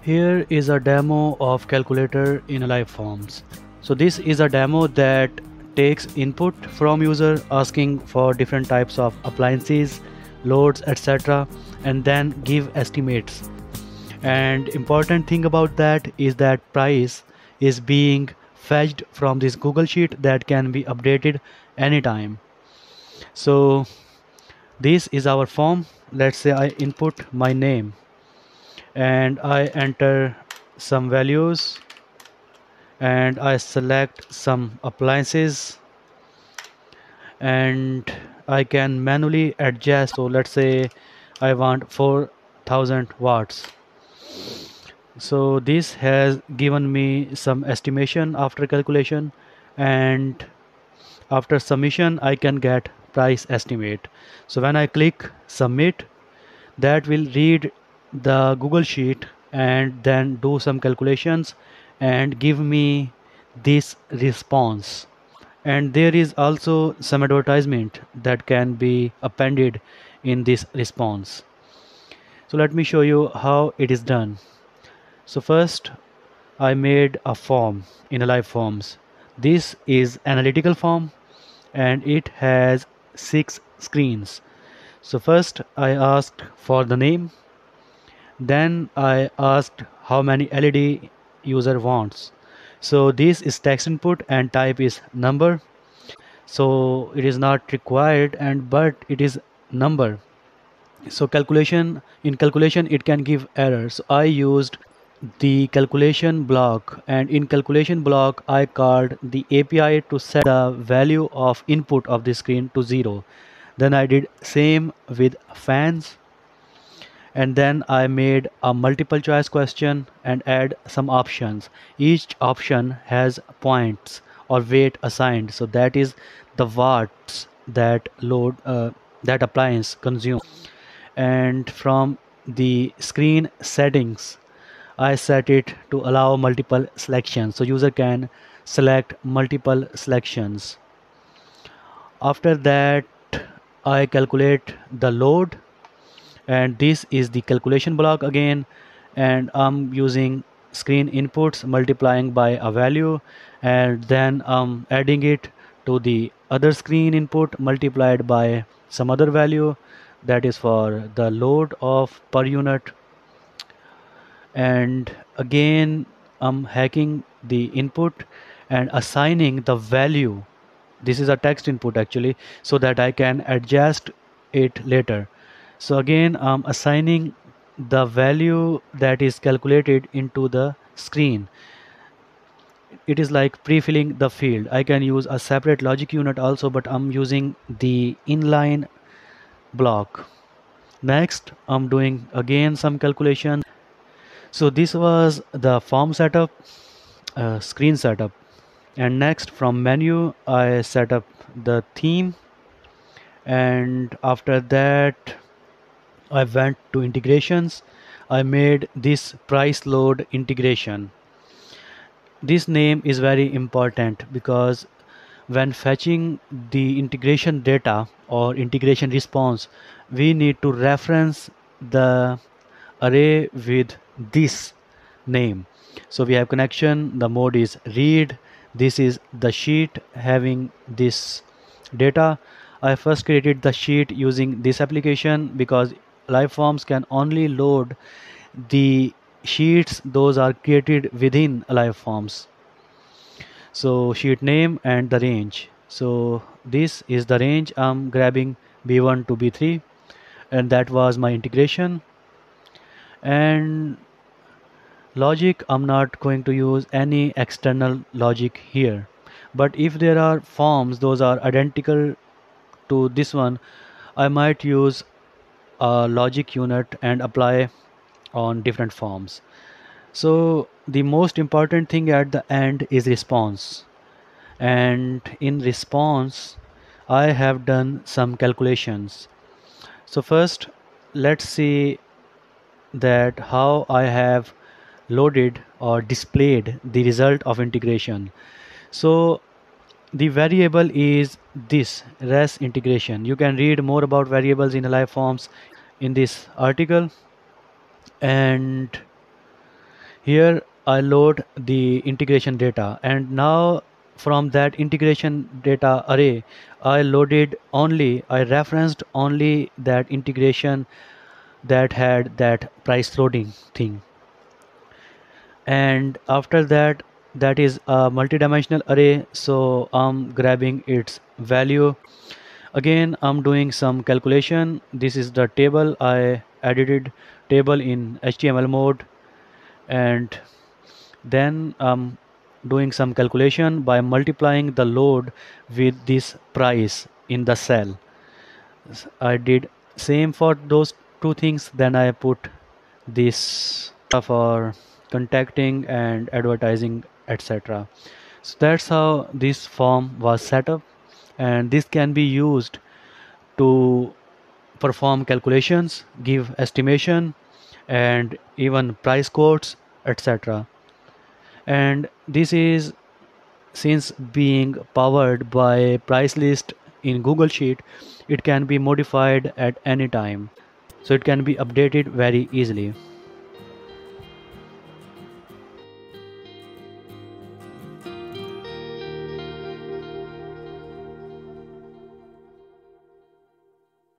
Here is a demo of calculator in Aliveforms. So this is a demo that takes input from user asking for different types of appliances, loads, etc. and then give estimates. And important thing about that is that price is being fetched from this Google Sheet that can be updated anytime. So this is our form. Let's say I input my name and I enter some values and I select some appliances and I can manually adjust. So let's say I want 4000 watts. So this has given me some estimation after calculation, and after submission I can get price estimate. So when I click submit, that will read the Google Sheet and then do some calculations and give me this response. And there is also some advertisement that can be appended in this response. So let me show you how it is done. So first I made a form in Aliveforms. This is analytical form and it has 6 screens. So first I asked for the name, then I asked how many LED user wants. So this is text input and type is number. So it is not required and but it is number. So calculation it can give errors. So I used the calculation block, and in calculation block I called the API to set the value of input of the screen to 0. Then I did same with fans, and then I made a multiple choice question and add some options. Each option has points or weight assigned, so that is the watts that that appliance consume. And from the screen settings I set it to allow multiple selections, so user can select multiple selections. After that I calculate the load, and this is the calculation block again, and I'm using screen inputs multiplying by a value and then I'm adding it to the other screen input multiplied by some other value, that is for the load of per unit. And again I'm hacking the input and assigning the value. This is a text input actually, so that I can adjust it later. So again I'm assigning the value that is calculated into the screen. It is like pre-filling the field. I can use a separate logic unit also, but I'm using the inline block. Next I'm doing again some calculation. So this was the form setup, screen setup, and next from menu I set up the theme, and after that I went to integrations. I made this price load integration. This name is very important because when fetching the integration data or integration response, we need to reference the array with this name. So we have connection, the mode is read, this is the sheet having this data. I first created the sheet using this application because Aliveforms can only load the sheets those are created within Aliveforms. So sheet name and the range. So this is the range. I'm grabbing B1 to B3, and that was my integration. And logic, I'm not going to use any external logic here, but if there are forms those are identical to this one, I might use a logic unit and apply on different forms. So the most important thing at the end is response, and in response I have done some calculations. So first let's see that how I have loaded or displayed the result of integration. So the variable is this res integration. You can read more about variables in Aliveforms in this article. And Here I load the integration data, and now from that integration data array, I referenced only that integration that had that price loading thing. And after that, that is a multidimensional array, so I'm grabbing its value. Again, I'm doing some calculation. This is the table. I edited table in HTML mode, and then I'm doing some calculation by multiplying the load with this price in the cell. I did same for those two things. Then I put this for contacting and advertising, etc. So that's how this form was set up, and this can be used to perform calculations, give estimation, and even price quotes, etc. And this is, since being powered by price list in Google Sheet, it can be modified at any time, so it can be updated very easily.